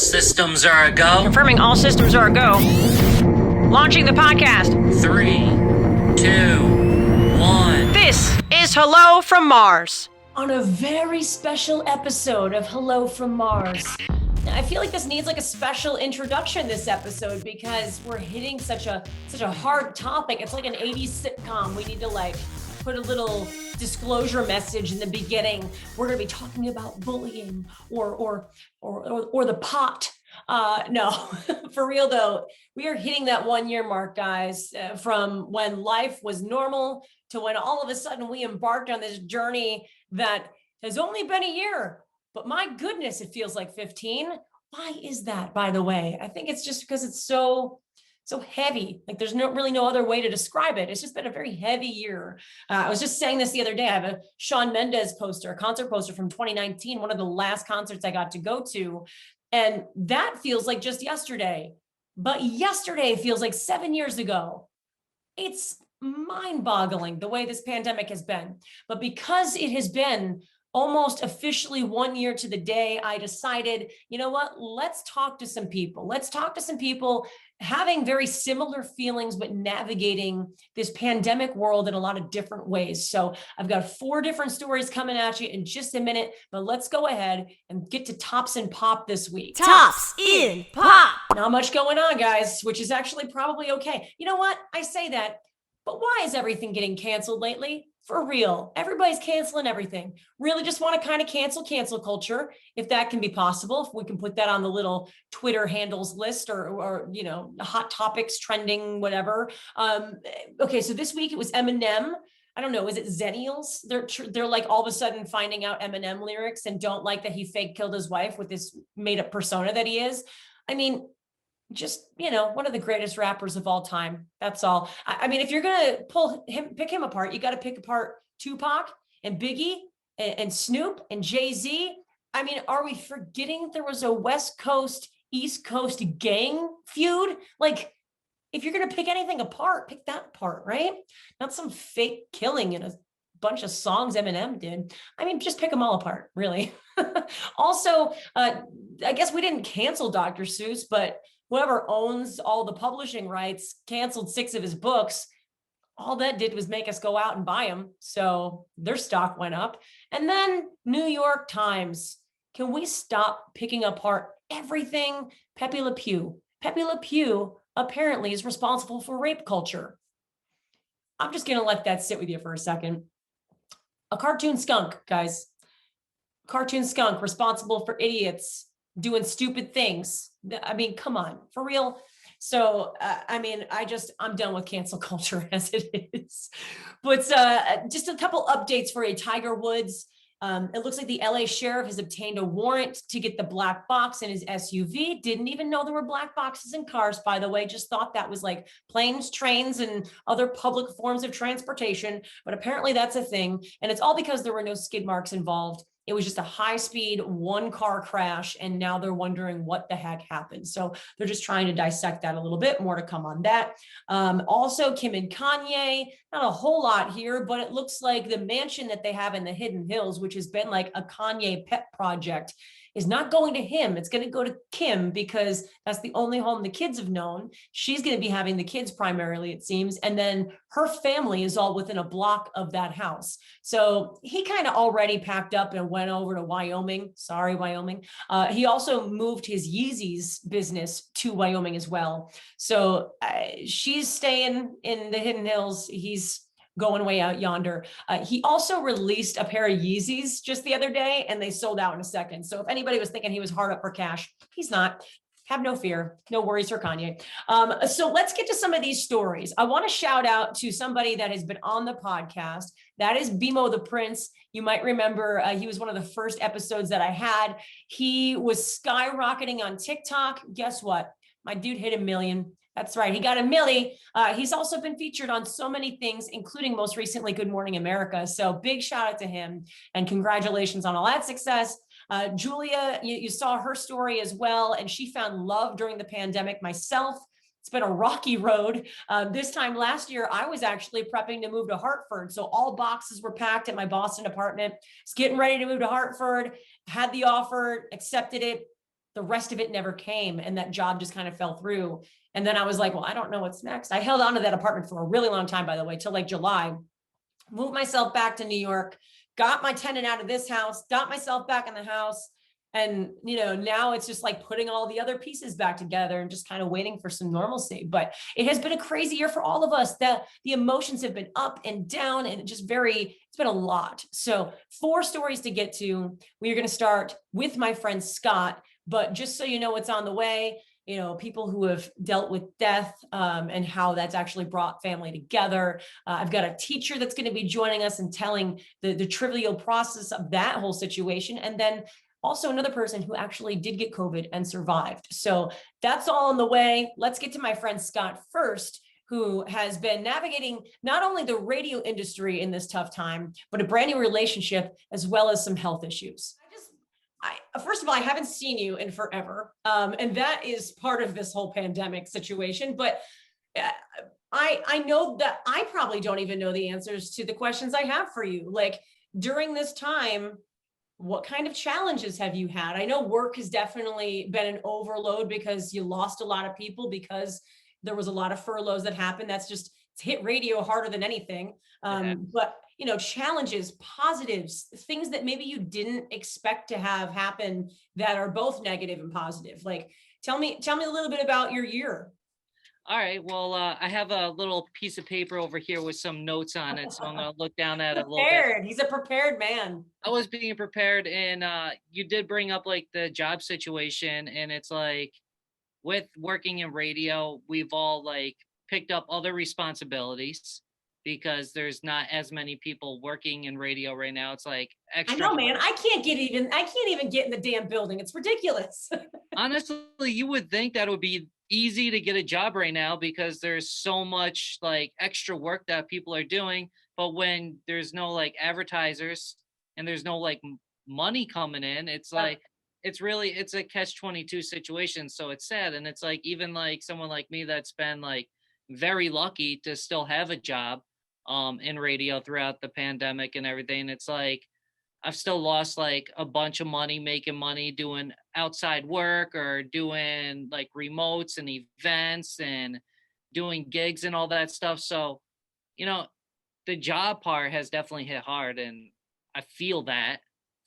systems are a go. Confirming all systems are a go. Launching the podcast. 3, 2, 1. This is Hello from Mars. On a very special episode of Hello from Mars. Now, I feel like this needs like a special introduction this episode because we're hitting such a hard topic. It's like an 80s sitcom. We need to like put a little disclosure message in the beginning. We're going to be talking about bullying or the pot. No, for real though, we are hitting that 1 year mark, guys, from when life was normal to when all of a sudden we embarked on this journey that has only been a year, but my goodness, it feels like 15. Why is that, by the way? I think it's just because it's so heavy. Like there's really no other way to describe it. It's just been a very heavy year. I was just saying this the other day. I have a Shawn Mendes poster, a concert poster from 2019, one of the last concerts I got to go to. And that feels like just yesterday. But yesterday feels like 7 years ago. It's mind-boggling the way this pandemic has been. But because it has been almost officially 1 year to the day, I decided, you know what, let's talk to some people. Let's talk to some people having very similar feelings, but navigating this pandemic world in a lot of different ways. So I've got 4 different stories coming at you in just a minute, but let's go ahead and get to Tops in Pop this week. Tops in Pop. Not much going on, guys, which is actually probably okay. You know what? I say that, but why is everything getting canceled lately? For real, everybody's canceling everything. Really just want to kind of cancel culture, if that can be possible. If we can put that on the little Twitter handles list or you know, hot topics, trending, whatever. Okay, so this week it was Eminem. I don't know, is it Zennials? They're like all of a sudden finding out Eminem lyrics and don't like that he fake killed his wife with this made up persona that he is. I mean, just, you know, one of the greatest rappers of all time. That's all. I mean, if you're going to pick him apart, you got to pick apart Tupac and Biggie and Snoop and Jay-Z. I mean, are we forgetting there was a West Coast, East Coast gang feud? Like, if you're going to pick anything apart, pick that apart, right? Not some fake killing in a bunch of songs Eminem did. I mean, just pick them all apart, really. Also, I guess we didn't cancel Dr. Seuss, but whoever owns all the publishing rights canceled 6 of his books. All that did was make us go out and buy them. So their stock went up. And then New York Times. Can we stop picking apart everything? Pepe Le Pew. Pepe Le Pew apparently is responsible for rape culture. I'm just going to let that sit with you for a second. A cartoon skunk, guys. Cartoon skunk responsible for idiots doing stupid things. I mean, come on, for real. So, I mean, I'm done with cancel culture as it is. But just a couple updates for you. Tiger Woods. It looks like the LA sheriff has obtained a warrant to get the black box in his SUV. Didn't even know there were black boxes in cars, by the way. Just thought that was like planes, trains, and other public forms of transportation. But apparently that's a thing. And it's all because there were no skid marks involved. It was just a high-speed one-car crash, and now they're wondering what the heck happened. So they're just trying to dissect that a little bit. More to come on that. Also, Kim and Kanye, not a whole lot here, but it looks like the mansion that they have in the Hidden Hills, which has been like a Kanye pet project, is not going to him. It's going to go to Kim because that's the only home the kids have known. She's going to be having the kids primarily, it seems. And then her family is all within a block of that house. So he kind of already packed up and went over to Wyoming. Sorry, Wyoming. He also moved his Yeezys business to Wyoming as well. So she's staying in the Hidden Hills. He's going way out yonder. He also released a pair of Yeezys just the other day, and they sold out in a second. So if anybody was thinking he was hard up for cash, he's not. Have no fear. No worries for Kanye. So let's get to some of these stories. I want to shout out to somebody that has been on the podcast. That is Bimo the Prince. You might remember he was one of the first episodes that I had. He was skyrocketing on TikTok. Guess what? My dude hit 1 million. That's right. He got 1 million. He's also been featured on so many things, including most recently Good Morning America. So big shout out to him and congratulations on all that success. Julia, you saw her story as well, and she found love during the pandemic. Myself, it's been a rocky road. This time last year, I was actually prepping to move to Hartford. So all boxes were packed at my Boston apartment. Was getting ready to move to Hartford, had the offer, accepted it. the rest of it never came. And that job just kind of fell through. And then I was like, well, I don't know what's next. I held on to that apartment for a really long time, by the way, till like July, moved myself back to New York, got my tenant out of this house, got myself back in the house. And, now it's just like putting all the other pieces back together and just kind of waiting for some normalcy. But it has been a crazy year for all of us. The emotions have been up and down, and it's been a lot. So 4 stories to get to. We are going to start with my friend Scott, but just so you know what's on the way, people who have dealt with death, and how that's actually brought family together. I've got a teacher that's going to be joining us and telling the trivial process of that whole situation. And then also another person who actually did get COVID and survived. So that's all on the way. Let's get to my friend Scott first, who has been navigating not only the radio industry in this tough time, but a brand new relationship, as well as some health issues. First of all, I haven't seen you in forever. And that is part of this whole pandemic situation. But I know that I probably don't even know the answers to the questions I have for you. Like, during this time, what kind of challenges have you had? I know work has definitely been an overload because you lost a lot of people, because there was a lot of furloughs that happened. It's hit radio harder than anything. But challenges, positives, things that maybe you didn't expect to have happen that are both negative and positive. Like, tell me a little bit about your year. All right. Well, I have a little piece of paper over here with some notes on it, so I'm going to look down at it a little bit. He's a prepared man. I was being prepared, and you did bring up like the job situation, and it's like with working in radio, we've all like picked up other responsibilities because there's not as many people working in radio right now. It's like extra. I know, man. I can't even get in the damn building. It's ridiculous. Honestly, you would think that it would be easy to get a job right now because there's so much like extra work that people are doing. But when there's no like advertisers and there's no like money coming in, it's like, it's a catch-22 situation. So it's sad. And it's like, even like someone like me that's been like very lucky to still have a job in radio throughout the pandemic and everything. It's like, I've still lost like a bunch of money making money doing outside work or doing like remotes and events and doing gigs and all that stuff. So, the job part has definitely hit hard, and I feel that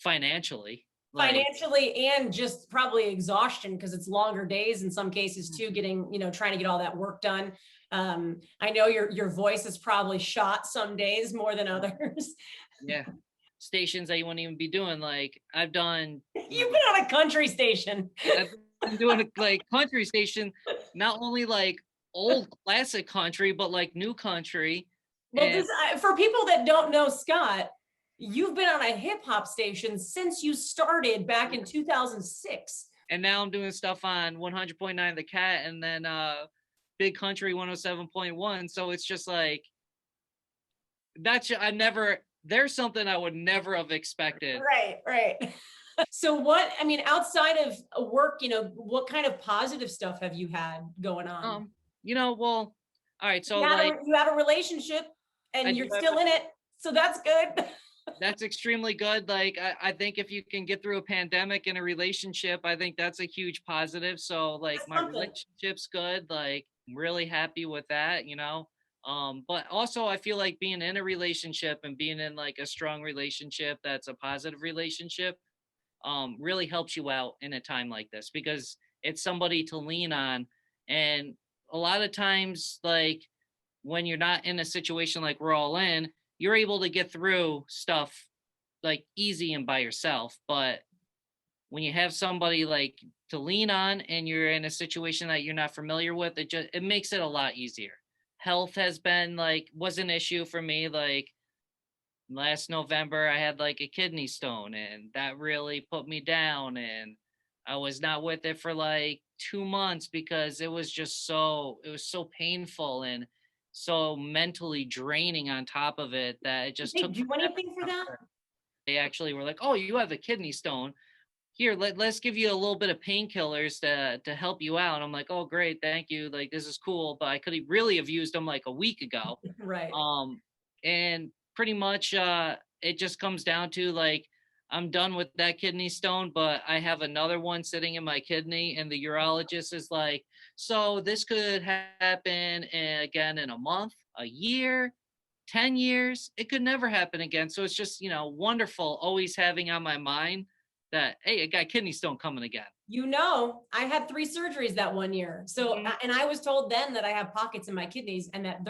finainaknow And just probably exhaustion, because it's longer days in some cases too, getting, trying to get all that work done. I know your voice is probably shot some days more than others. Yeah. Stations that you wouldn't even be doing. Like I've done. You've been on a country station. I've been doing a like country station, not only like old classic country, but like new country. Well, for people that don't know Scott, you've been on a hip hop station since you started back in 2006. And now I'm doing stuff on 100.9 The Cat, and then Big Country 107.1. So it's just like there's something I would never have expected. Right. So outside of work, what kind of positive stuff have you had going on? All right. So you have a relationship and you're still in it. So that's good. That's extremely good. Like, I think if you can get through a pandemic in a relationship, I think that's a huge positive. So like my relationship's good. Like, I'm really happy with that, but also I feel like being in a relationship and being in like a strong relationship that's a positive relationship really helps you out in a time like this, because it's somebody to lean on. And a lot of times, like when you're not in a situation like we're all in, you're able to get through stuff like easy and by yourself. But when you have somebody like to lean on and you're in a situation that you're not familiar with, it makes it a lot easier. Health was an issue for me. Like last November, I had like a kidney stone, and that really put me down. And I was not with it for like 2 months because it was so painful and so mentally draining on top of it that it just took. Did you do anything for that? They actually were like, "Oh, you have a kidney stone. Here, let's give you a little bit of painkillers to help you out." I'm like, "Oh, great, thank you. Like, this is cool." But I could really have used them like a week ago. Right. And pretty much, it just comes down to like, I'm done with that kidney stone, but I have another one sitting in my kidney, and the urologist is like, so this could happen again in a month, a year, 10 years. It could never happen again. So it's just, wonderful always having on my mind that, hey, I got kidney stone coming again. I had 3 surgeries that one year. So, and I was told then that I have pockets in my kidneys and that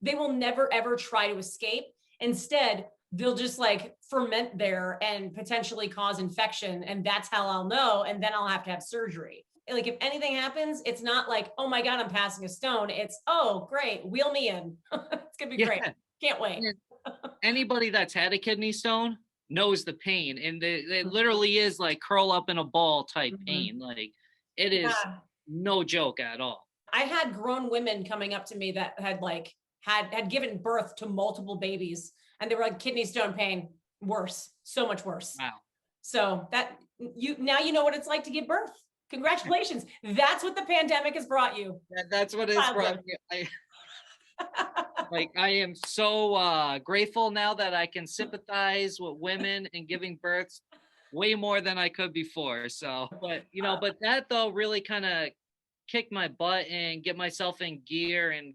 they will never ever try to escape. Instead, they'll just like ferment there and potentially cause infection. And that's how I'll know. And then I'll have to have surgery. Like if anything happens, it's not like, oh my God, I'm passing a stone. It's, oh, great, wheel me in. It's gonna be great. Can't wait. Anybody that's had a kidney stone knows the pain, and it literally is like curl up in a ball type pain. Like it is no joke at all. I had grown women coming up to me that had like had given birth to multiple babies, and they were like, kidney stone pain, worse, so much worse. Wow. So that you know what it's like to give birth. Congratulations. That's what the pandemic has brought you. That's what it's brought me. I am so grateful now that I can sympathize with women in giving birth way more than I could before. So, but that though really kind of kicked my butt and get myself in gear. And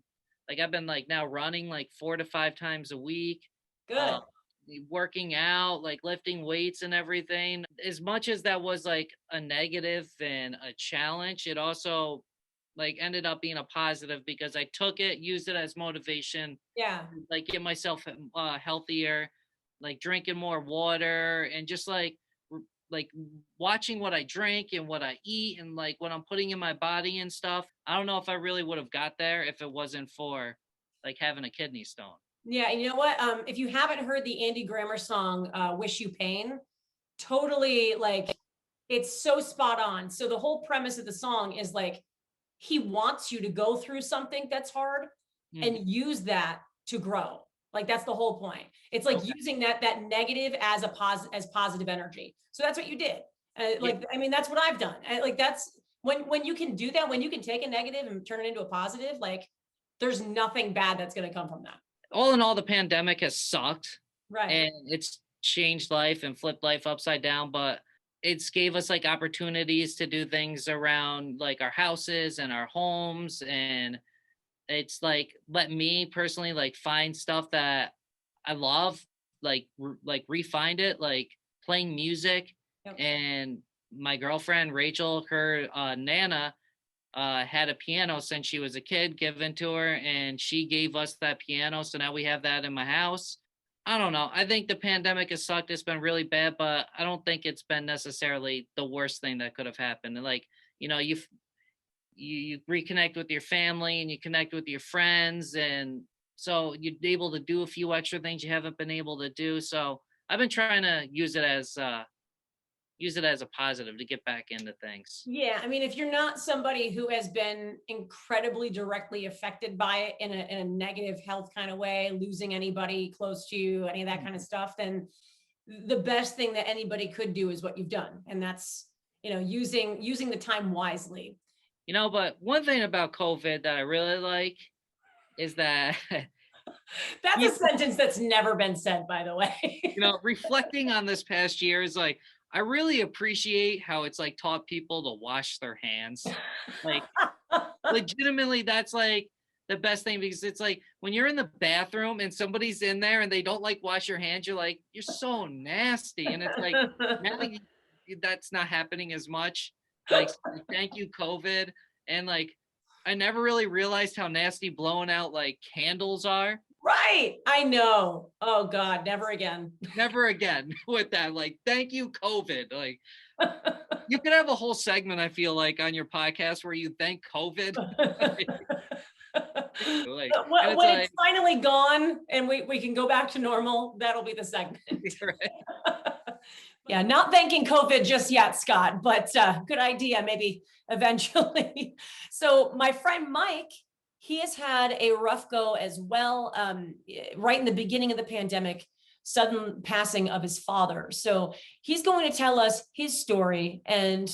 like, I've been like now running like 4 to 5 times a week. Good. Working out, like lifting weights and everything. As much as that was like a negative and a challenge, it also like ended up being a positive because I took it, used it as motivation. Yeah. Like get myself healthier, like drinking more water and just like watching what I drink and what I eat and like what I'm putting in my body and stuff. I don't know if I really would have got there if it wasn't for like having a kidney stone. Yeah, and you know what? If you haven't heard the Andy Grammer song, Wish You Pain, totally like it's so spot on. So the whole premise of the song is like he wants you to go through something that's hard and use that to grow. Like that's the whole point. It's like using that negative as positive energy. So that's what you did. I mean, that's what I've done. Like that's when you can do that, when you can take a negative and turn it into a positive, like there's nothing bad that's going to come from that. All in all, the pandemic has sucked. Right. And it's changed life and flipped life upside down, but it's gave us like opportunities to do things around like our houses and our homes. And it's like let me personally like find stuff that I love, like re-find it, like playing music. Yep. And my girlfriend, Rachel, her Nana, had a piano since she was a kid given to her, and she gave us that piano. So now we have that in my house. I don't know. I think the pandemic has sucked. It's been really bad, but I don't think it's been necessarily the worst thing that could have happened. And like, you reconnect with your family and you connect with your friends. And so you're able to do a few extra things you haven't been able to do. So I've been trying to use it as a positive to get back into things. Yeah. I mean, if you're not somebody who has been incredibly directly affected by it in a negative health kind of way, losing anybody close to you, any of that kind of stuff, then the best thing that anybody could do is what you've done. And that's, using the time wisely. But one thing about COVID that I really like is that that's a sentence that's never been said, by the way. Reflecting on this past year is like, I really appreciate how it's like taught people to wash their hands. Like legitimately, that's like the best thing, because it's like when you're in the bathroom and somebody's in there and they don't like wash your hands, you're like, you're so nasty. And it's like, now that's not happening as much. Like, thank you, COVID. And like, I never really realized how nasty blowing out like candles are. Right. I know. Oh God, never again. Never again with that. Like, thank you, COVID. Like, you could have a whole segment, I feel like, on your podcast where you thank COVID. When it's finally gone and we can go back to normal, that'll be the segment. Right. Yeah, not thanking COVID just yet, Scott, but good idea, maybe eventually. So my friend Mike, he has had a rough go as well. Right in the beginning of the pandemic, sudden passing of his father. So he's going to tell us his story and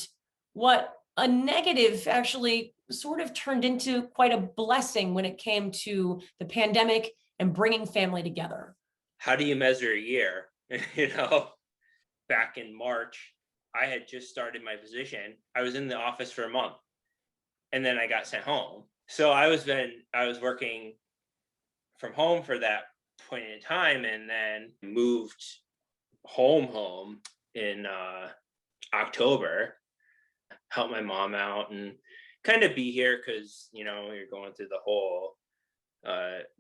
what a negative actually sort of turned into quite a blessing when it came to the pandemic and bringing family together. How do you measure a year? back in March, I had just started my position. I was in the office for a month and then I got sent home. So I was working from home for that point in time, and then moved home in October, help my mom out and kind of be here because you're going through the whole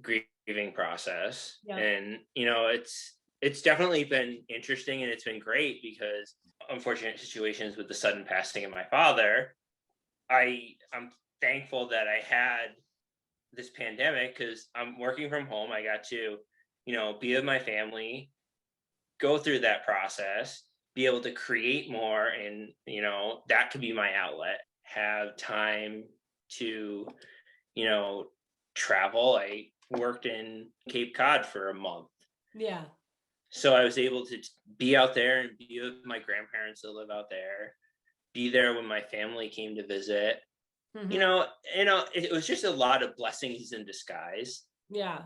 grieving process. Yeah. And it's definitely been interesting, and it's been great because unfortunate situations with the sudden passing of my father, I'm thankful that I had this pandemic because I'm working from home. I got to be with my family, go through that process, be able to create more, and that could be my outlet. Have time to travel. I worked in Cape Cod for a month. Yeah. So I was able to be out there and be with my grandparents that live out there, be there when my family came to visit. Mhm. It was just a lot of blessings in disguise. Yeah.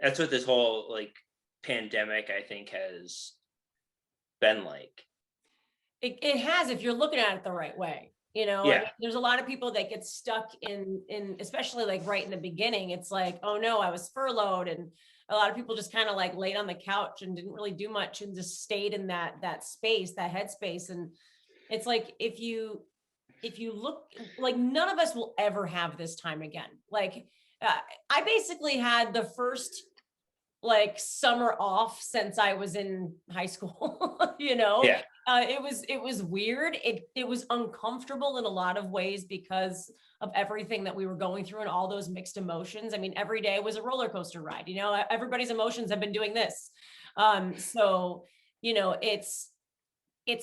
That's what this whole pandemic, I think, has been like. It has, if you're looking at it the right way. I Yeah. mean, there's a lot of people that get stuck in especially like right in the beginning. It's like, oh no, I was furloughed, and a lot of people just kind of like laid on the couch and didn't really do much and just stayed in that space, that headspace. And it's like if you look, like, none of us will ever have this time again. Like I basically had the first like summer off since I was in high school. Yeah. It was weird. It was uncomfortable in a lot of ways because of everything that we were going through and all those mixed emotions. I mean, every day was a roller coaster ride. Everybody's emotions have been doing this. So it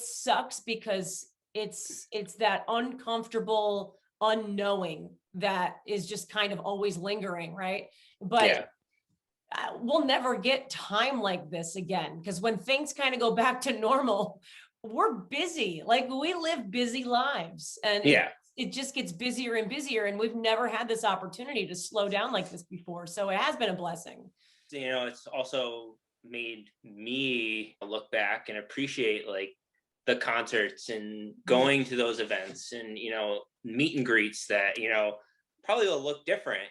sucks because it's that uncomfortable unknowing that is just kind of always lingering, right? But Yeah. We'll never get time like this again, because when things kind of go back to normal, we're busy. Like, we live busy lives, and Yeah. it just gets busier and busier, and we've never had this opportunity to slow down like this before. So it has been a blessing. It's also made me look back and appreciate the concerts and going to those events and meet and greets that probably will look different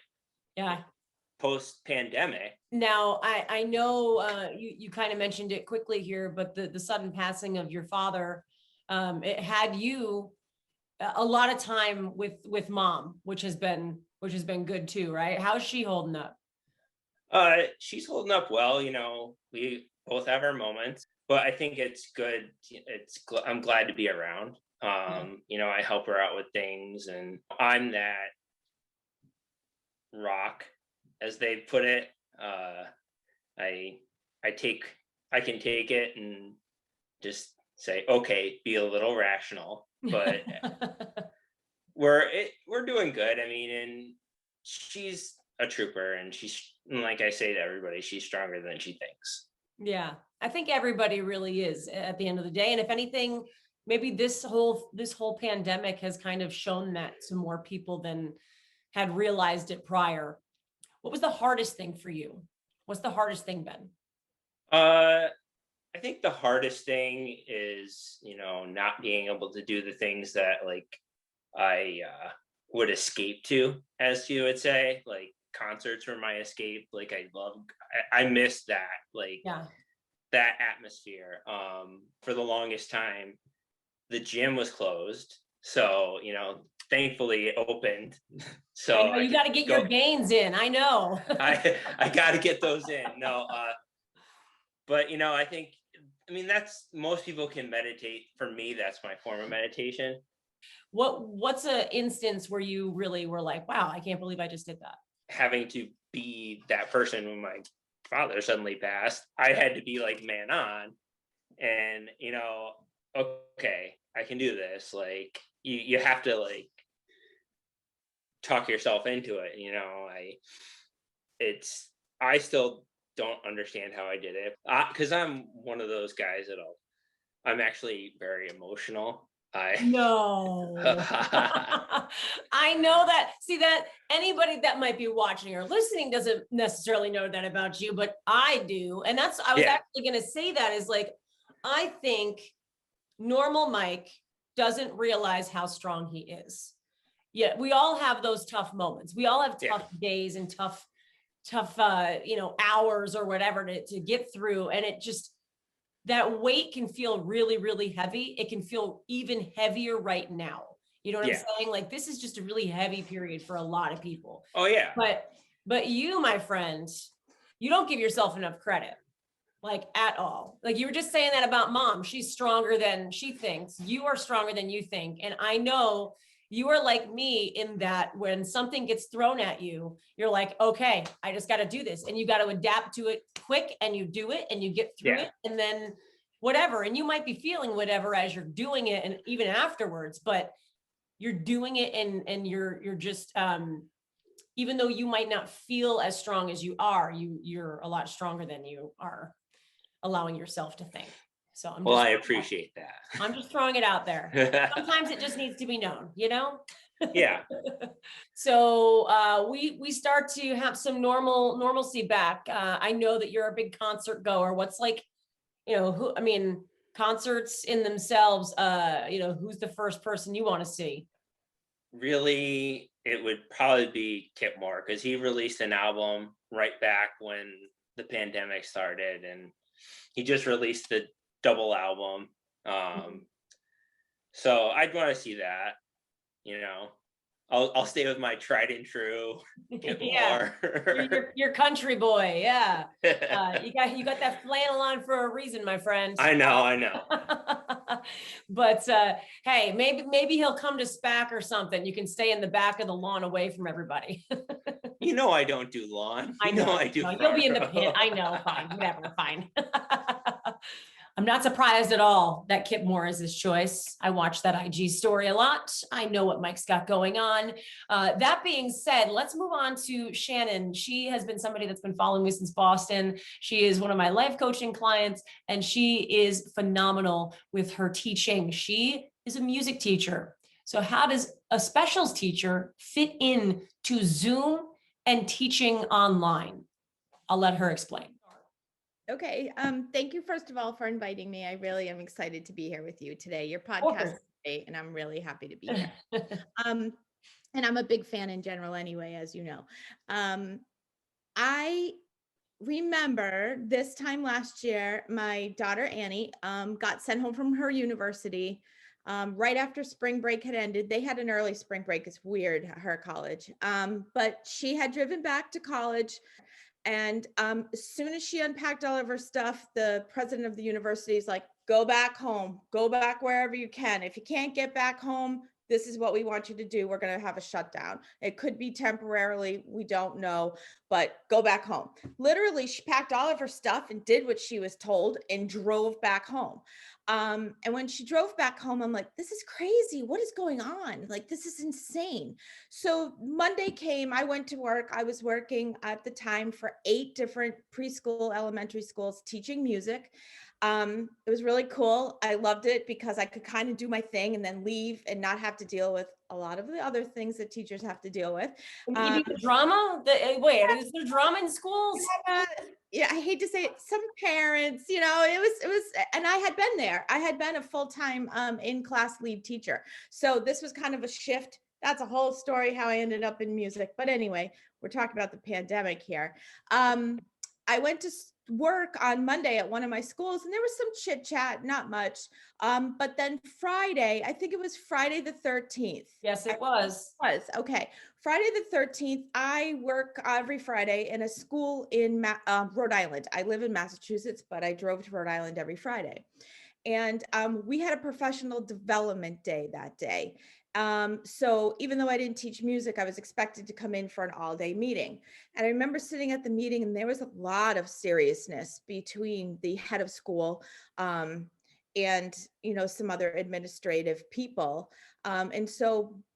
Yeah. post pandemic. Now, I know you kind of mentioned it quickly here, but the sudden passing of your father, it had you a lot of time with mom, which has been good too, right? How's she holding up? She's holding up well. We both have our moments, but I think it's good. I'm glad to be around. I help her out with things, and I'm that rock, as they put it. I can take it and just say, okay, be a little rational, but we're doing good. I mean, and she's a trooper, and like I say to everybody, she's stronger than she thinks. Yeah, I think everybody really is at the end of the day. And if anything, maybe this whole pandemic has kind of shown that to more people than had realized it prior. What was the hardest thing for you? What's the hardest thing been? I think the hardest thing is, not being able to do the things that I would escape to, as you would say. Like, concerts were my escape. I miss that, Yeah. that atmosphere. For the longest time, the gym was closed. So, thankfully it opened. So I know you got to get your gains in. I know. I got to get those in. No, but I mean, that's, most people can meditate. For me, that's my form of meditation. What's an instance where you really were like, wow, I can't believe I just did that? Having to be that person when my father suddenly passed, I had to be man on, and okay, I can do this. You have to talk yourself into it. I still don't understand how I did it, because I'm one of those guys I'm actually very emotional. No. I know that. See, that anybody that might be watching or listening doesn't necessarily know that about you, but I do. And I was actually going to say that is I think normal Mike doesn't realize how strong he is. Yeah, we all have those tough moments. We all have tough days and tough hours or whatever to get through. And it just, that weight can feel really, really heavy. It can feel even heavier right now. You know what I'm saying? Like, this is just a really heavy period for a lot of people. Oh yeah. But you, my friend, you don't give yourself enough credit, like, at all. Like, you were just saying that about mom. She's stronger than she thinks. You are stronger than you think. And I know you are like me in that when something gets thrown at you, you're like, okay, I just got to do this. And you got to adapt to it quick, and you do it and you get through it. And then whatever. And you might be feeling whatever as you're doing it, and even afterwards, but you're doing it, and you're just, even though you might not feel as strong as you are, you're a lot stronger than you are allowing yourself to think. So I appreciate that. I'm just throwing it out there. Sometimes it just needs to be known, Yeah. So we start to have some normalcy back. I know that you're a big concert goer. What's like, concerts in themselves, who's the first person you want to see? Really, it would probably be Kip Moore, because he released an album right back when the pandemic started, and he just released the double album. So I'd want to see that. I'll stay with my tried and true Kip Moore. You're country boy, yeah. You got that flannel on for a reason, my friend. I know. But hey, maybe he'll come to SPAC or something. You can stay in the back of the lawn away from everybody. I don't do lawn. I do. No, you'll be in the pit. I know. Fine, whatever. Fine. I'm not surprised at all that Kip Moore is his choice. I watch that IG story a lot. I know what Mike's got going on. That being said, let's move on to Shannon. She has been somebody that's been following me since Boston. She is one of my life coaching clients, and she is phenomenal with her teaching. She is a music teacher. So how does a specials teacher fit in to Zoom and teaching online? I'll let her explain. Okay. Thank you, first of all, for inviting me. I really am excited to be here with you today. Your podcast is great, and I'm really happy to be here. And I'm a big fan in general anyway, as you know. I remember this time last year, my daughter, Annie, got sent home from her university right after spring break had ended. They had an early spring break. It's weird, her college. But she had driven back to college. And as soon as she unpacked all of her stuff, the president of the university is like, go back home, go back wherever you can. If you can't get back home, this is what we want you to do. We're going to have a shutdown. It could be temporarily. We don't know, but go back home. Literally, she packed all of her stuff and did what she was told and drove back home. And when she drove back home, I'm like, this is crazy. What is going on? Like, this is insane. So Monday came, I went to work. I was working at the time for 8 different preschool, elementary schools teaching music. It was really cool. I loved it because I could kind of do my thing and then leave and not have to deal with a lot of the other things that teachers have to deal with. Maybe the drama? Wait, is there drama in schools? Yeah, I hate to say it. Some parents, it was, and I had been there. I had been a full-time in-class lead teacher. So this was kind of a shift. That's a whole story how I ended up in music. But anyway, we're talking about the pandemic here. I went to work on Monday at one of my schools, and there was some chit chat, not much. But then Friday, I think it was Friday the 13th. Yes, it was. Okay. Friday the 13th, I work every Friday in a school in Rhode Island. I live in Massachusetts, but I drove to Rhode Island every Friday. And we had a professional development day that day. So even though I didn't teach music, I was expected to come in for an all-day meeting. And I remember sitting at the meeting, and there was a lot of seriousness between the head of school and some other administrative people.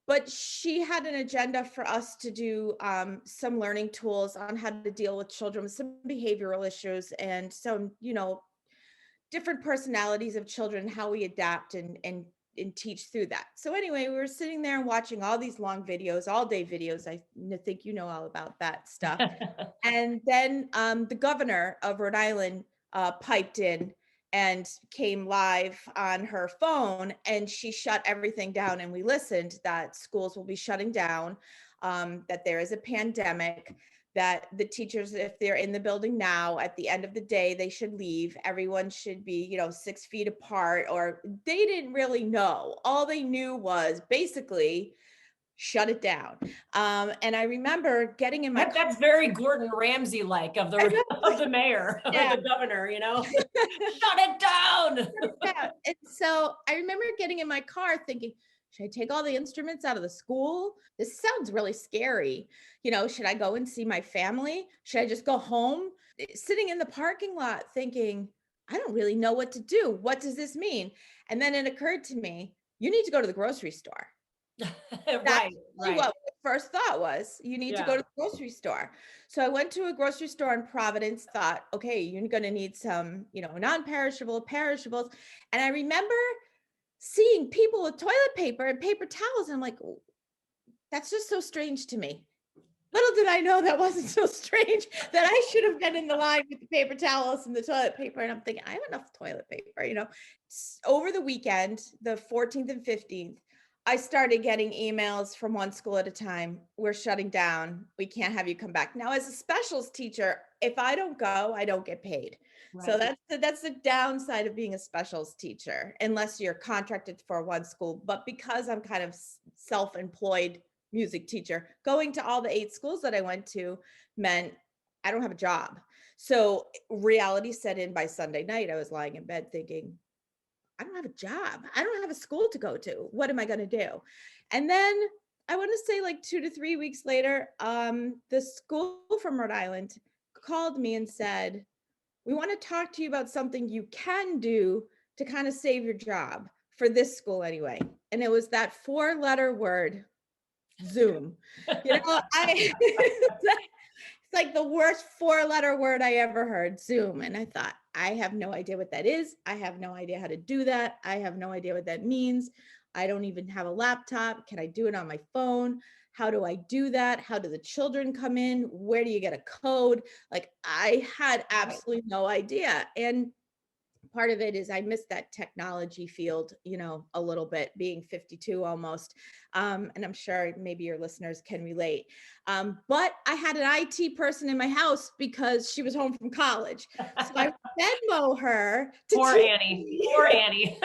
But she had an agenda for us to do some learning tools on how to deal with children with some behavioral issues and some, different personalities of children, how we adapt and teach through that. So anyway, we were sitting there and watching all these long videos, all day videos. I think you know all about that stuff. And then the governor of Rhode Island piped in and came live on her phone, and she shut everything down, and we listened that schools will be shutting down, that there is a pandemic, that the teachers, if they're in the building now, at the end of the day, they should leave. Everyone should be, 6 feet apart, or they didn't really know. All they knew was basically shut it down. And I remember getting in my car. That's very Gordon Ramsay like of the mayor or Yeah. the governor, shut it down. Yeah. And so I remember getting in my car thinking, should I take all the instruments out of the school? This sounds really scary. Should I go and see my family? Should I just go home? Sitting in the parking lot thinking, I don't really know what to do. What does this mean? And then it occurred to me, you need to go to the grocery store. Right. What my first thought was, you need to go to the grocery store. So I went to a grocery store in Providence, thought, okay, you're going to need some, non-perishable, perishables. And I remember seeing people with toilet paper and paper towels. And I'm like, that's just so strange to me. Little did I know that wasn't so strange, that I should have been in the line with the paper towels and the toilet paper. And I'm thinking, I have enough toilet paper, Over the weekend, the 14th and 15th, I started getting emails from one school at a time. We're shutting down. We can't have you come back. Now, as a specials teacher, if I don't go, I don't get paid. Right. So that's the downside of being a specials teacher, unless you're contracted for one school. But because I'm kind of self-employed music teacher, going to all the 8 schools that I went to meant I don't have a job. So reality set in by Sunday night. I was lying in bed thinking, I don't have a job. I don't have a school to go to. What am I going to do? And then I want to say like 2 to 3 weeks later, the school from Rhode Island called me and said, we want to talk to you about something you can do to kind of save your job, for this school anyway. And it was that 4-letter word, Zoom. It's like the worst 4-letter word I ever heard, Zoom. And I thought, I have no idea what that is. I have no idea how to do that. I have no idea what that means. I don't even have a laptop. Can I do it on my phone? How do I do that? How do the children come in? Where do you get a code? Like, I had absolutely no idea. And part of it is I missed that technology field, a little bit, being 52 almost. And I'm sure maybe your listeners can relate. But I had an IT person in my house because she was home from college. So I Venmo her. Poor Annie.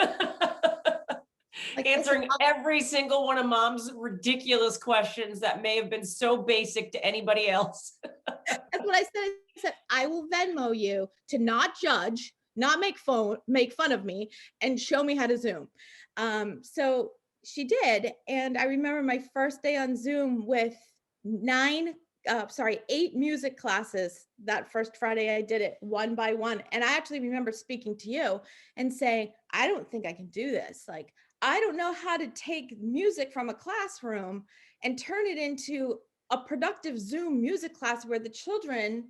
Like, answering every single one of mom's ridiculous questions that may have been so basic to anybody else. That's what I said. I said, I will Venmo you to not judge, not make fun of me, and show me how to Zoom. So she did. And I remember my first day on Zoom with 8 music classes. That first Friday I did it one by one. And I actually remember speaking to you and saying, I don't think I can do this. Like, I don't know how to take music from a classroom and turn it into a productive Zoom music class where the children,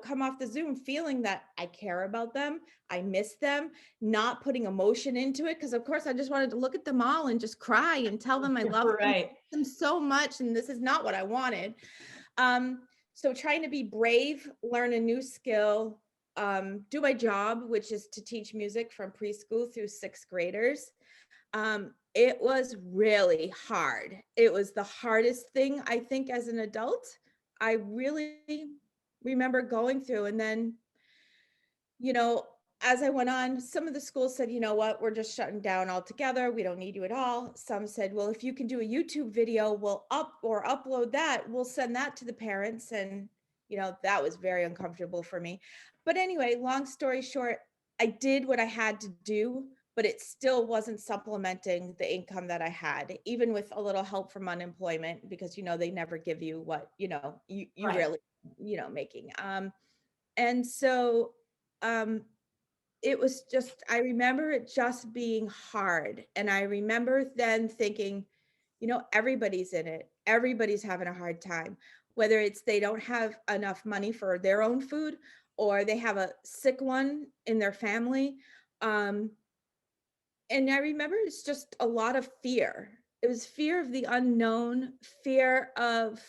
come off the Zoom feeling that I care about them, I miss them, not putting emotion into it. Because of course I just wanted to look at them all and just cry and tell them I love them so much. And this is not what I wanted. So trying to be brave, learn a new skill, do my job, which is to teach music from preschool through 6th graders. It was really hard. It was the hardest thing, I think, as an adult. I really remember going through. And then, as I went on, some of the schools said, you know what, we're just shutting down altogether. We don't need you at all. Some said, well, if you can do a YouTube video, we'll upload that. We'll send that to the parents. And, that was very uncomfortable for me. But anyway, long story short, I did what I had to do, but it still wasn't supplementing the income that I had, even with a little help from unemployment, because, they never give you what, you right. Really, making. And so, it was just, I remember it just being hard. And I remember then thinking, everybody's in it. Everybody's having a hard time, whether it's they don't have enough money for their own food, or they have a sick one in their family. And I remember it's just a lot of fear. It was fear of the unknown, fear of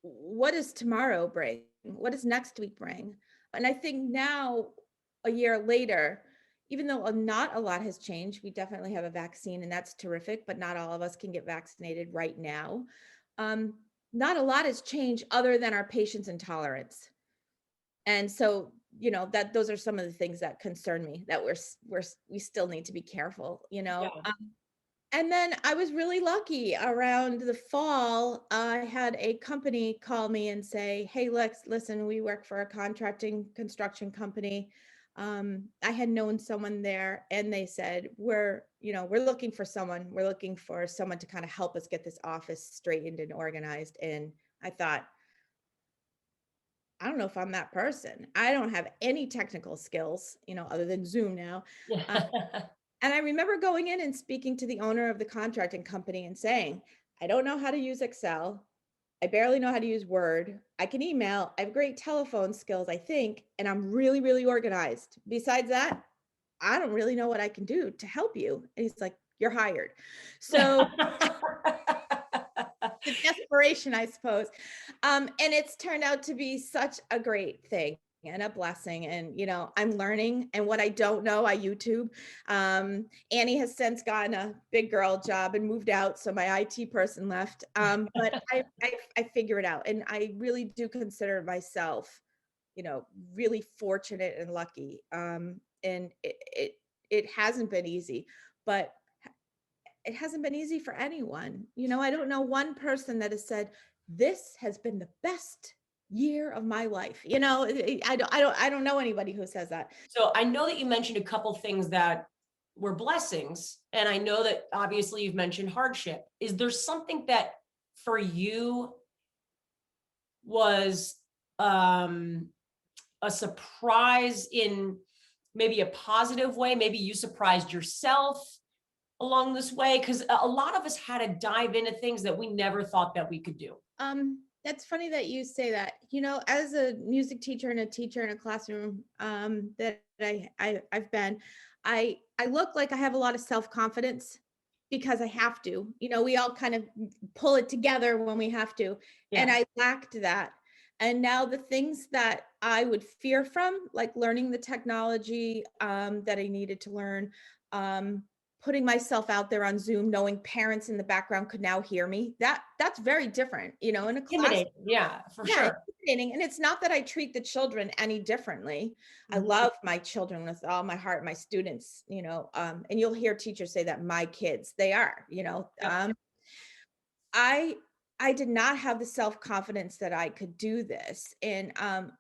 what does tomorrow bring? What does next week bring? And I think now, a year later, even though not a lot has changed, we definitely have a vaccine and that's terrific, but not all of us can get vaccinated right now. Not a lot has changed other than our patience and tolerance. And so, that those are some of the things that concern me, that we still need to be careful, Yeah. And then I was really lucky around the fall. I had a company call me and say, "Hey, Lex, listen, we work for a construction company. I had known someone there and they said, we're looking for someone. We're looking for someone to kind of help us get this office straightened and organized." And I thought, I don't know if I'm that person. I don't have any technical skills, other than Zoom now. And I remember going in and speaking to the owner of the contracting company and saying, "I don't know how to use Excel. I barely know how to use Word. I can email. I have great telephone skills, I think, and I'm really, really organized. Besides that, I don't really know what I can do to help you." And he's like, "You're hired." So the desperation, I suppose. And it's turned out to be such a great thing and a blessing. And, I'm learning, and what I don't know, I YouTube. Annie has since gotten a big girl job and moved out. So my IT person left. But I figure it out. And I really do consider myself, really fortunate and lucky. And it hasn't been easy, but it hasn't been easy for anyone. I don't know one person that has said, "This has been the best year of my life." I don't know anybody who says that. So I know that you mentioned a couple things that were blessings, and I know that obviously you've mentioned hardship. Is there something that for you was a surprise in maybe a positive way? Maybe you surprised yourself along this way? Because a lot of us had to dive into things that we never thought that we could do. That's funny that you say that. As a music teacher and a teacher in a classroom, that I've been, I look like I have a lot of self-confidence because I have to. We all kind of pull it together when we have to. Yeah. And I lacked that. And now the things that I would fear from, like learning the technology that I needed to learn, putting myself out there on Zoom, knowing parents in the background could now hear me, that's very different, in a class. Intimidating. Yeah, for sure. Intimidating. And it's not that I treat the children any differently. I love my children with all my heart, my students, and you'll hear teachers say that, my kids, they are, Yeah. I did not have the self-confidence that I could do this. And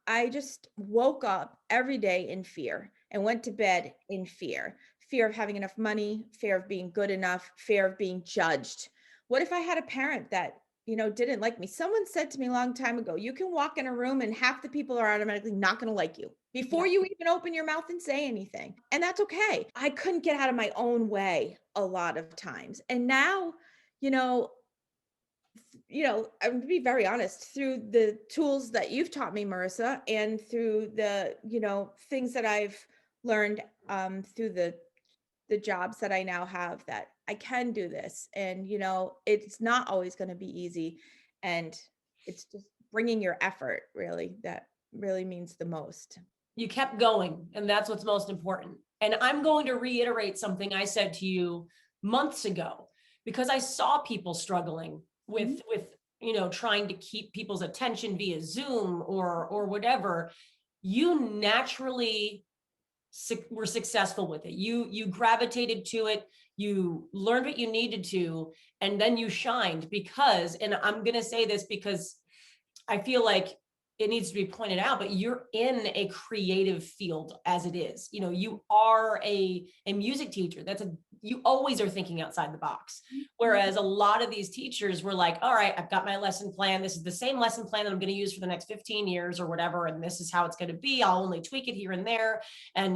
I just woke up every day in fear and went to bed in fear of having enough money, fear of being good enough, fear of being judged. What if I had a parent that, didn't like me? Someone said to me a long time ago, you can walk in a room and half the people are automatically not going to like you before you even open your mouth and say anything. And that's okay. I couldn't get out of my own way a lot of times. And now, I'm to be very honest, through the tools that you've taught me, Marissa, and through the, things that I've learned through the jobs that I now have, that I can do this. And, it's not always going to be easy. And it's just bringing your effort, really, that really means the most. You kept going, and that's what's most important. And I'm going to reiterate something I said to you months ago, because I saw people struggling with trying to keep people's attention via Zoom or whatever. You naturally were successful with it. You gravitated to it, you learned what you needed to, and then you shined. Because, and I'm going to say this because I feel like it needs to be pointed out, but you're in a creative field as it is. You are a music teacher. You always are thinking outside the box. Whereas a lot of these teachers were like, all right, I've got my lesson plan. This is the same lesson plan that I'm going to use for the next 15 years or whatever. And this is how it's going to be. I'll only tweak it here and there. And,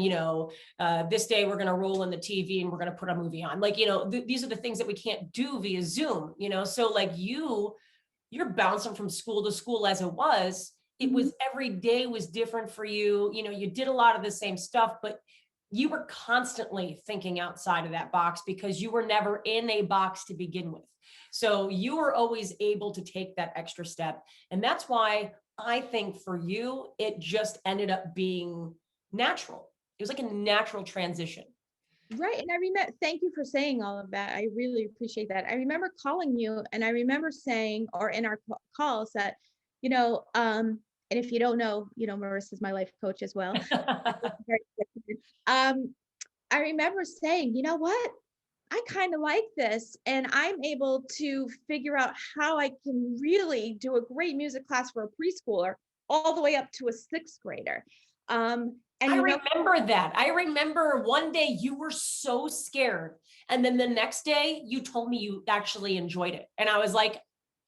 this day we're going to roll in the TV and we're going to put a movie on. Like, these are the things that we can't do via Zoom, so like you're bouncing from school to school as it was. It was every day was different for you. You did a lot of the same stuff, but you were constantly thinking outside of that box because you were never in a box to begin with. So you were always able to take that extra step. And that's why I think for you, it just ended up being natural. It was like a natural transition. Right. And I remember, thank you for saying all of that. I really appreciate that. I remember calling you and I remember saying, or in our calls that, and if you don't know, Marissa's my life coach as well. um, I remember saying, you know what? I kind of like this, and I'm able to figure out how I can really do a great music class for a preschooler all the way up to a sixth grader. And I remember that. I remember one day you were so scared. And then the next day you told me you actually enjoyed it. And I was like,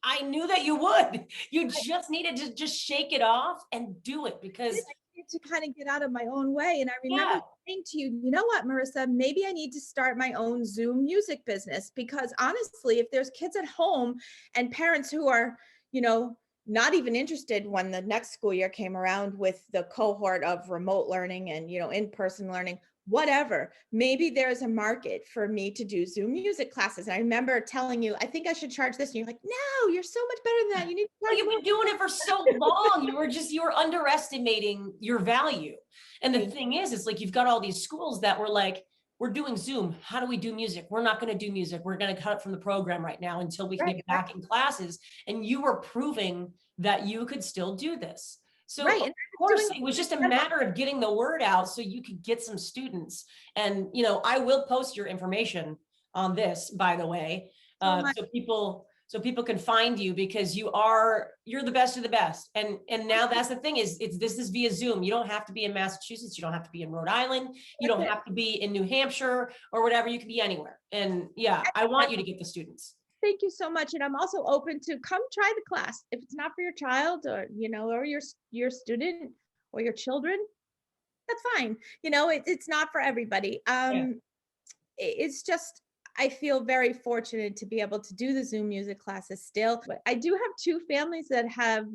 I knew that you would. You just needed to just shake it off and do it because I need to kind of get out of my own way. And I remember saying to you, you know what, Marissa, maybe I need to start my own Zoom music business, because honestly, if there's kids at home and parents who are, not even interested when the next school year came around with the cohort of remote learning and, in-person learning, whatever, maybe there's a market for me to do Zoom music classes. And I remember telling you, I think I should charge this. And you're like, no, you're so much better than that. You need to well, you've been doing it for so long. You were underestimating your value. And the thing is, it's like, you've got all these schools that were like, we're doing Zoom. How do we do music? We're not going to do music. We're going to cut it from the program right now until we can get back in classes. And you were proving that you could still do this. So of course, it was just a matter of getting the word out so you could get some students. And, I will post your information on this, by the way, so people can find you, because you're the best of the best. And now that's the thing is, this is via Zoom. You don't have to be in Massachusetts. You don't have to be in Rhode Island. You don't have to be in New Hampshire or whatever. You can be anywhere. And I want you to get the students. Thank you so much. And I'm also open to come try the class. If it's not for your child or, or your student or your children, that's fine. It's not for everybody. It's just, I feel very fortunate to be able to do the Zoom music classes still. But I do have two families that have,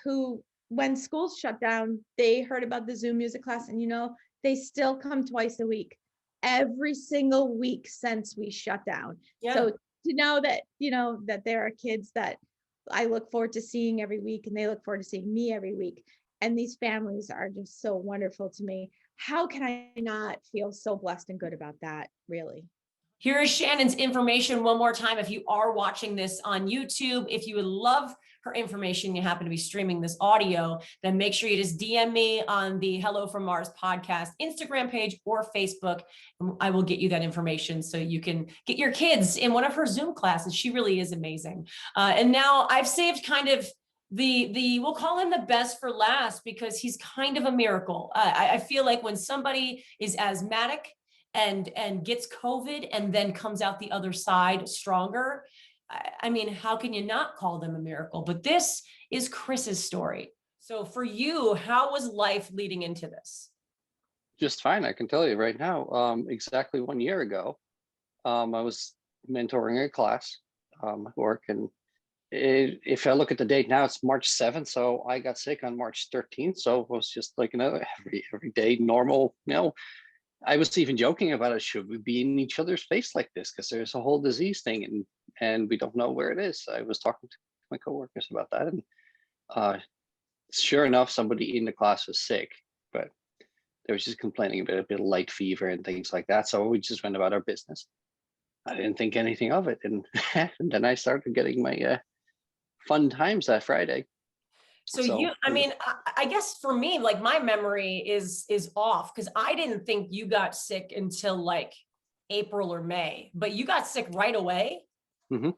who, when schools shut down, they heard about the Zoom music class, and, they still come twice a week, every single week since we shut down. So to know that, that there are kids that I look forward to seeing every week, and they look forward to seeing me every week. And these families are just so wonderful to me. How can I not feel so blessed and good about that, really? Here is Shannon's information one more time. If you are watching this on YouTube, if you would love her information, you happen to be streaming this audio, then make sure you just DM me on the Hello from Mars podcast Instagram page or Facebook. I will get you that information so you can get your kids in one of her Zoom classes. She really is amazing. And now I've saved kind of we'll call him the best for last, because he's kind of a miracle. I feel like when somebody is asthmatic and gets COVID and then comes out the other side stronger, I mean, how can you not call them a miracle? But this is Chris's story. So for you, how was life leading into this? Just fine, I can tell you right now. Exactly 1 year ago, I was mentoring a class at work, and if I look at the date now, it's March 7th. So I got sick on March 13th. So it was just like, every day normal, I was even joking about it. Should we be in each other's face like this? Because there's a whole disease thing, and we don't know where it is. I was talking to my coworkers about that, and sure enough, somebody in the class was sick, but they were just complaining about a bit of light fever and things like that. So we just went about our business. I didn't think anything of it, and, and then I started getting my fun times that Friday. So I guess for me, like, my memory is off, because I didn't think you got sick until like April or May, but you got sick right away. Mm-hmm.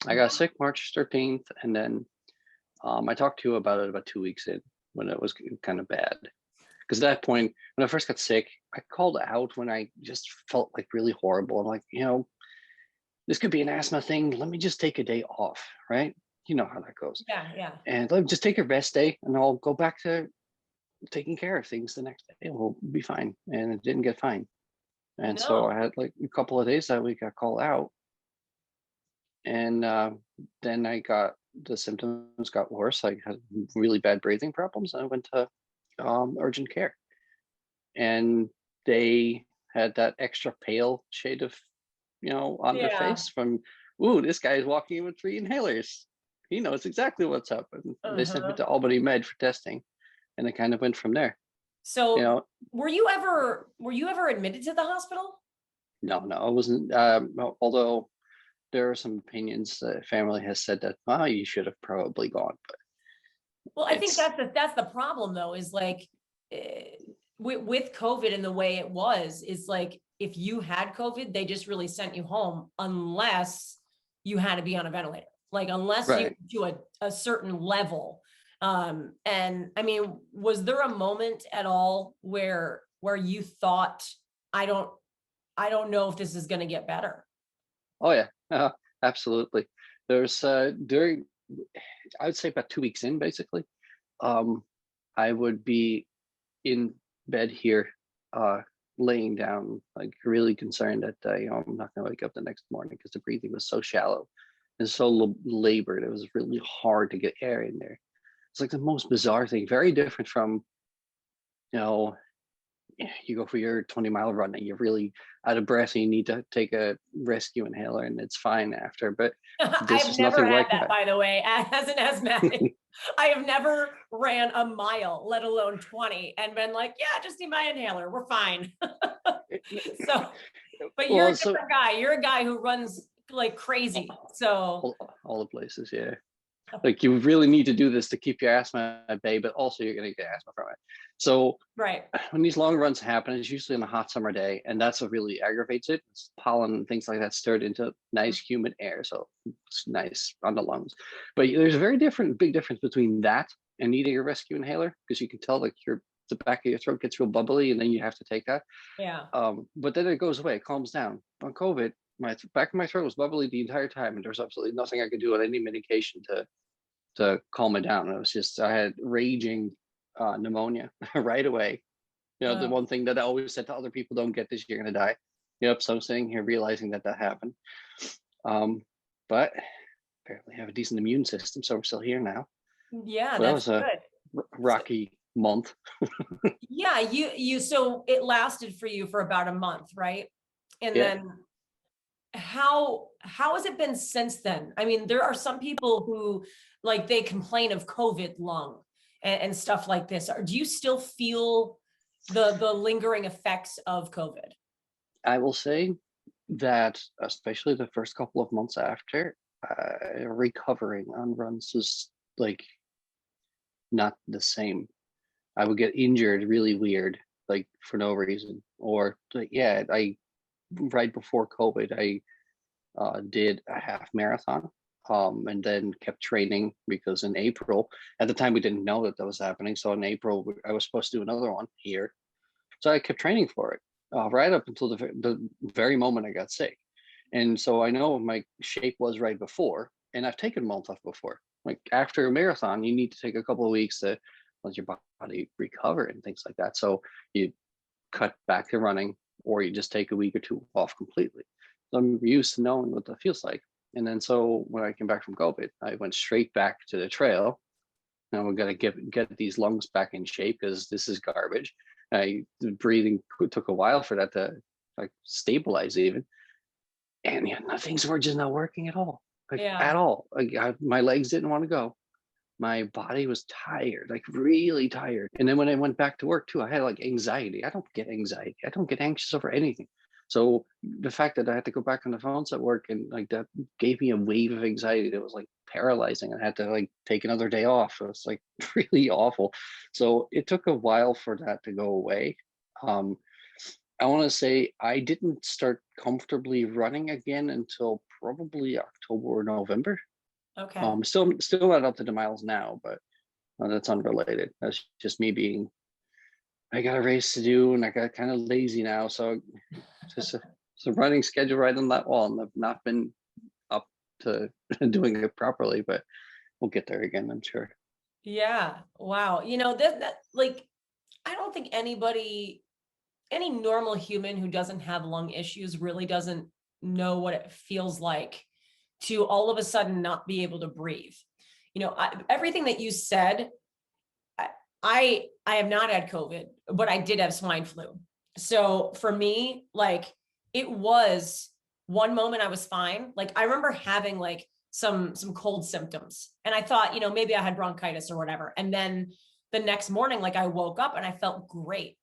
I got sick March 13th, and then I talked to you about it about 2 weeks in, when it was kind of bad. Because at that point, when I first got sick, I called out when I just felt like really horrible. I'm like, this could be an asthma thing. Let me just take a day off, right? You know how that goes. Yeah. And let me just take a rest day, and I'll go back to taking care of things the next day. We'll be fine. And it didn't get fine. And so I had like a couple of days that week I called out. And then the symptoms got worse. I had really bad breathing problems. I went to urgent care. And they had that extra pale shade of, on their face from, ooh, this guy is walking in with 3 inhalers. He knows exactly what's up. And they sent me to Albany Med for testing, and it kind of went from there. So You know, were you ever admitted to the hospital? no, I wasn't. Although there are some opinions that family has said that, you should have probably gone, but Well, I think it's that's the problem though, is like with COVID and the way it was, is like if you had COVID, they just really sent you home unless you had to be on a ventilator, like unless you right. to a certain level. And I mean, was there a moment at all where you thought, I don't know if this is going to get better? Oh yeah, absolutely. There's during, I would say about 2 weeks in, basically, um, I would be in bed here, uh, laying down, like really concerned that I'm not gonna wake up the next morning because the breathing was so shallow and so labored. It was really hard to get air in there. It's like the most bizarre thing, very different from, you know, you go for your 20-mile run and you're really out of breath and you need to take a rescue inhaler and it's fine after. But this I've was never nothing had like that, that. by the way, as an asthmatic. I have never ran a mile, let alone 20, and been like, yeah, just need my inhaler. We're fine. So, but you're a Well, so different guy. You're a guy who runs like crazy. So, all the places, yeah. Like you really need to do this to keep your asthma at bay, but also you're going to get asthma from it. So right. when these long runs happen, it's usually on a hot summer day, and that's what really aggravates it. It's pollen and things like that stirred into nice humid air, so it's nice on the lungs. But there's a big difference between that and needing a rescue inhaler, because you can tell like the back of your throat gets real bubbly, and then you have to take that. Yeah. But then it goes away, it calms down. On COVID, my back of my throat was bubbly the entire time, and there was absolutely nothing I could do with any medication to calm it down. It was just, I had raging pneumonia right away. You know, the one thing that I always said to other people, don't get this, you're going to die. Yep. So I'm sitting here realizing that happened. But apparently I have a decent immune system, so we're still here now. Yeah, But that that's was a good. rocky month. Yeah, so it lasted for you for about a month, right? And Yeah. then how has it been since then? I mean, there are some people who like they complain of COVID lung and stuff like this. Or do you still feel the lingering effects of COVID? I will say that, especially the first couple of months after, recovering on runs is like not the same. I would get injured really weird, like for no reason. Or like, yeah, I right before COVID, I did a half marathon, and then kept training because in April, at the time we didn't know that was happening. So in April, I was supposed to do another one here. So I kept training for it right up until the very moment I got sick. And so I know my shape was right before, and I've taken a month off before. Like after a marathon, you need to take a couple of weeks to let your body recover and things like that. So you cut back to running, or you just take a week or two off completely. So I'm used to knowing what that feels like. And then so when I came back from COVID, I went straight back to the trail. Now we're gonna get these lungs back in shape because this is garbage. The breathing took a while for that to like stabilize even. And yeah, things were just not working at all, like Yeah. at all. Like my legs didn't want to go. My body was tired, like really tired. And then when I went back to work too, I had like anxiety. I don't get anxiety. I don't get anxious over anything. So the fact that I had to go back on the phones at work and like that gave me a wave of anxiety that was like paralyzing. I had to like take another day off. It was like really awful. So it took a while for that to go away. I want to say I didn't start comfortably running again until probably October or November. Okay. Still not up to the miles now, but that's unrelated. That's just me being, I got a race to do and I got kind of lazy now. So just a running schedule right on that wall, and I've not been up to doing it properly, but we'll get there again, I'm sure. Yeah. Wow. You know, that like, I don't think any normal human who doesn't have lung issues really doesn't know what it feels like to all of a sudden not be able to breathe. You know, everything that you said, I have not had COVID, but I did have swine flu. So for me, like it was one moment I was fine. Like I remember having like some cold symptoms and I thought, you know, maybe I had bronchitis or whatever. And then the next morning, like I woke up and I felt great.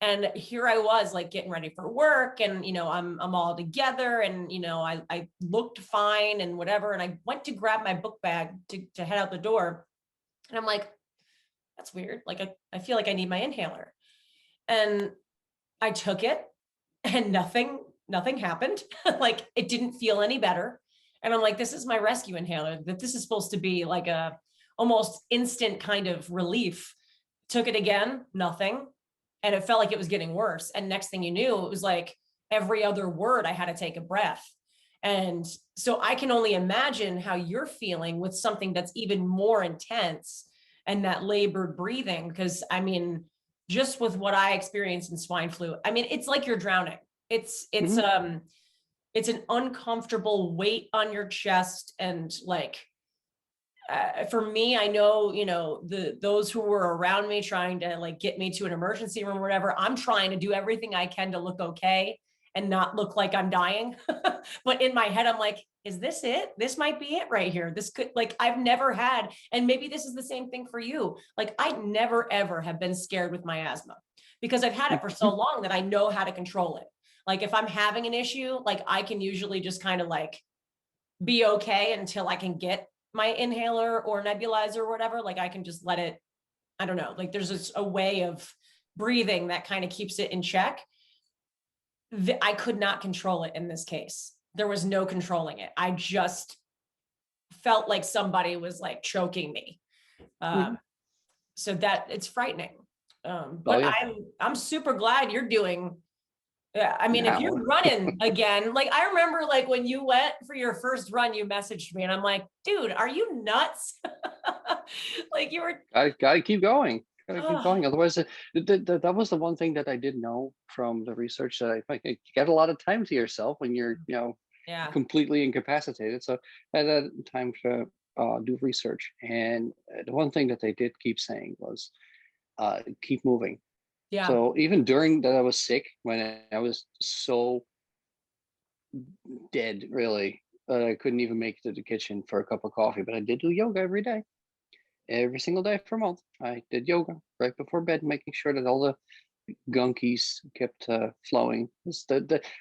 And here I was like getting ready for work, and I'm all together, and I looked fine and whatever. And I went to grab my book bag to head out the door. And I'm like, that's weird. Like I feel like I need my inhaler. And I took it and nothing happened. Like it didn't feel any better. And I'm like, this is my rescue inhaler, that this is supposed to be like a almost instant kind of relief. Took it again, nothing. And it felt like it was getting worse. And next thing you knew, it was like every other word I had to take a breath. And so I can only imagine how you're feeling with something that's even more intense and that labored breathing. Because I mean, just with what I experienced in swine flu, I mean, it's like you're drowning. It's an uncomfortable weight on your chest. And like, for me, I know, those who were around me trying to like get me to an emergency room or whatever, I'm trying to do everything I can to look okay and not look like I'm dying. But in my head, I'm like, is this it? This might be it right here. This could, like, I've never had, and maybe this is the same thing for you. Like, I never, ever have been scared with my asthma because I've had it for so long that I know how to control it. Like if I'm having an issue, like I can usually just kind of like be okay until I can get my inhaler or nebulizer or whatever. Like I can just let it, I don't know, like there's a way of breathing that kind of keeps it in check. I could not control it in this case. There was no controlling it. I just felt like somebody was like choking me. So that it's frightening. But yeah. I'm super glad you're doing. Yeah, I mean, if Now. you're running again, like I remember like when you went for your first run, you messaged me and I'm like, dude, are you nuts? Like you were. I gotta keep going. Gotta keep Oh, going. Otherwise, that was the one thing that I did know from the research, that I think you get a lot of time to yourself when you're, yeah. completely incapacitated. So I had time to do research, and the one thing that they did keep saying was keep moving. Yeah. So even during that I was sick, when I was so dead, really, I couldn't even make it to the kitchen for a cup of coffee, but I did do yoga every day. Every single day for a month, I did yoga right before bed, making sure that all the gunkies kept flowing. It's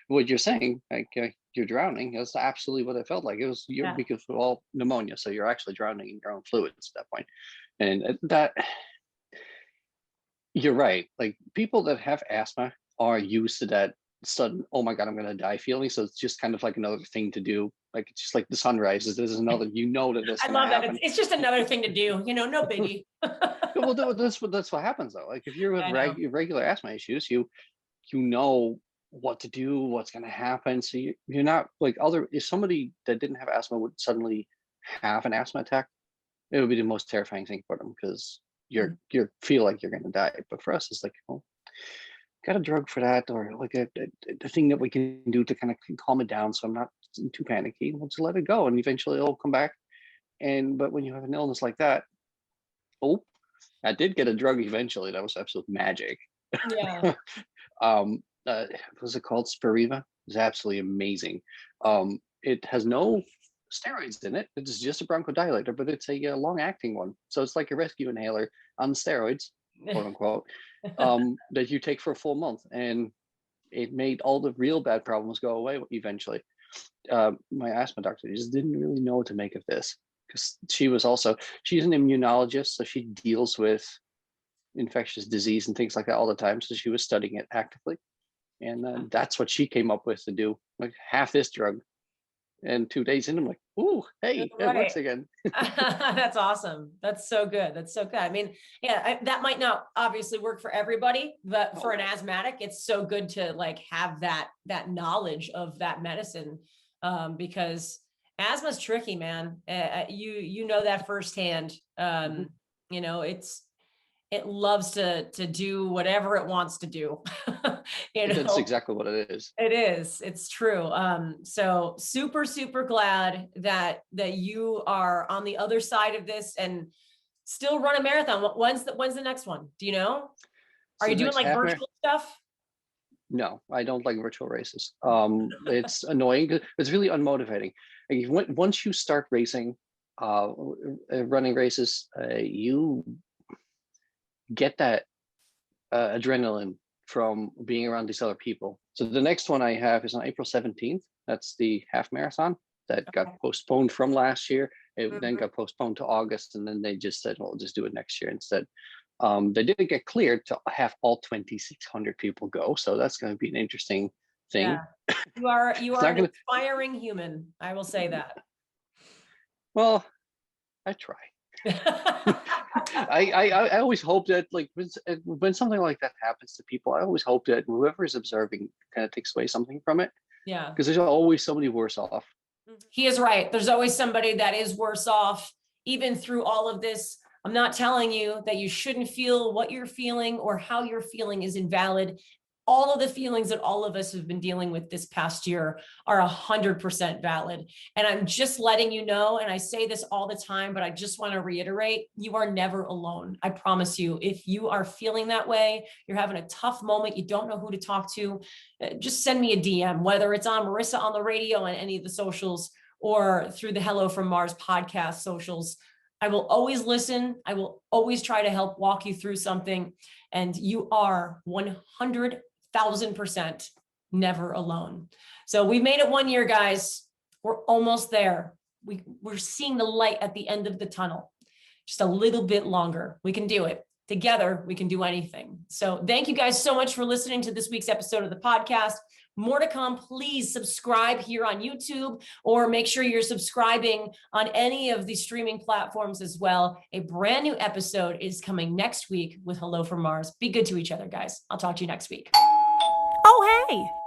what you're saying, like you're drowning. That's absolutely what it felt like. It was because of all pneumonia, so you're actually drowning in your own fluids at that point. And that, you're right. Like people that have asthma are used to that sudden, oh my god, I'm gonna die feeling. So it's just kind of like another thing to do. Like it's just like the sun rises. There's another, that this. I love that. It's just another thing to do. No biggie. Well, that's what happens though. Like if you're with regular asthma issues, you know what to do, what's going to happen. So you're not like if somebody that didn't have asthma would suddenly have an asthma attack, it would be the most terrifying thing for them, because you feel like you're going to die. But for us, it's like, oh, got a drug for that, or like a thing that we can do to kind of calm it down, so I'm not too panicky. We'll just let it go, and eventually it'll come back. But when you have an illness like that, I did get a drug eventually. That was absolute magic. Yeah. What was it called? Spiriva. It's absolutely amazing. It has no steroids in it. It's just a bronchodilator, but it's a long-acting one. So it's like a rescue inhaler on steroids, quote unquote, that you take for a full month, and it made all the real bad problems go away eventually. My asthma doctor just didn't really know what to make of this, because she's an immunologist, so she deals with infectious disease and things like that all the time. So she was studying it actively, and that's what she came up with to do, like half this drug. And 2 days in, I'm like, ooh, hey, it works again. That's awesome. That's so good. That's so good. I mean, that might not obviously work for everybody, but for an asthmatic, it's so good to like have that knowledge of that medicine, because asthma's tricky, man. You know that firsthand. It loves to do whatever it wants to do. That's exactly what it is. It is. It's true. So super, super glad that you are on the other side of this and still run a marathon. When's the next one? Do you know? Are you doing like virtual stuff? No, I don't like virtual races. It's annoying. It's really unmotivating. Once you start racing, running races, get that adrenaline from being around these other people. So the next one I have is on April 17th. That's the half marathon that got postponed from last year. It then got postponed to August, and then they just said, well, we'll just do it next year instead. They did get cleared to have all 2,600 people go. So that's going to be an interesting thing. Yeah. You are an gonna... inspiring human. I will say that. Well, I try. I always hope that, like, when something like that happens to people, I always hope that whoever is observing kind of takes away something from it. Yeah. Because there's always somebody worse off. He is right. There's always somebody that is worse off, even through all of this. I'm not telling you that you shouldn't feel what you're feeling or how you're feeling is invalid. All of the feelings that all of us have been dealing with this past year are 100% valid. And I'm just letting you know, and I say this all the time, but I just want to reiterate, you are never alone. I promise you, if you are feeling that way, you're having a tough moment, you don't know who to talk to, just send me a DM, whether it's on Marissa on the radio on any of the socials or through the Hello from Mars podcast socials. I will always listen. I will always try to help walk you through something. And you are 100,000% never alone. So we made it 1 year, guys. We're almost there. We're seeing the light at the end of the tunnel. Just a little bit longer. We can do it. Together, we can do anything. So thank you guys so much for listening to this week's episode of the podcast. More to come. Please subscribe here on YouTube, or make sure you're subscribing on any of the streaming platforms as well. A brand new episode is coming next week with Hello from Mars. Be good to each other, guys. I'll talk to you next week. Oh, hey!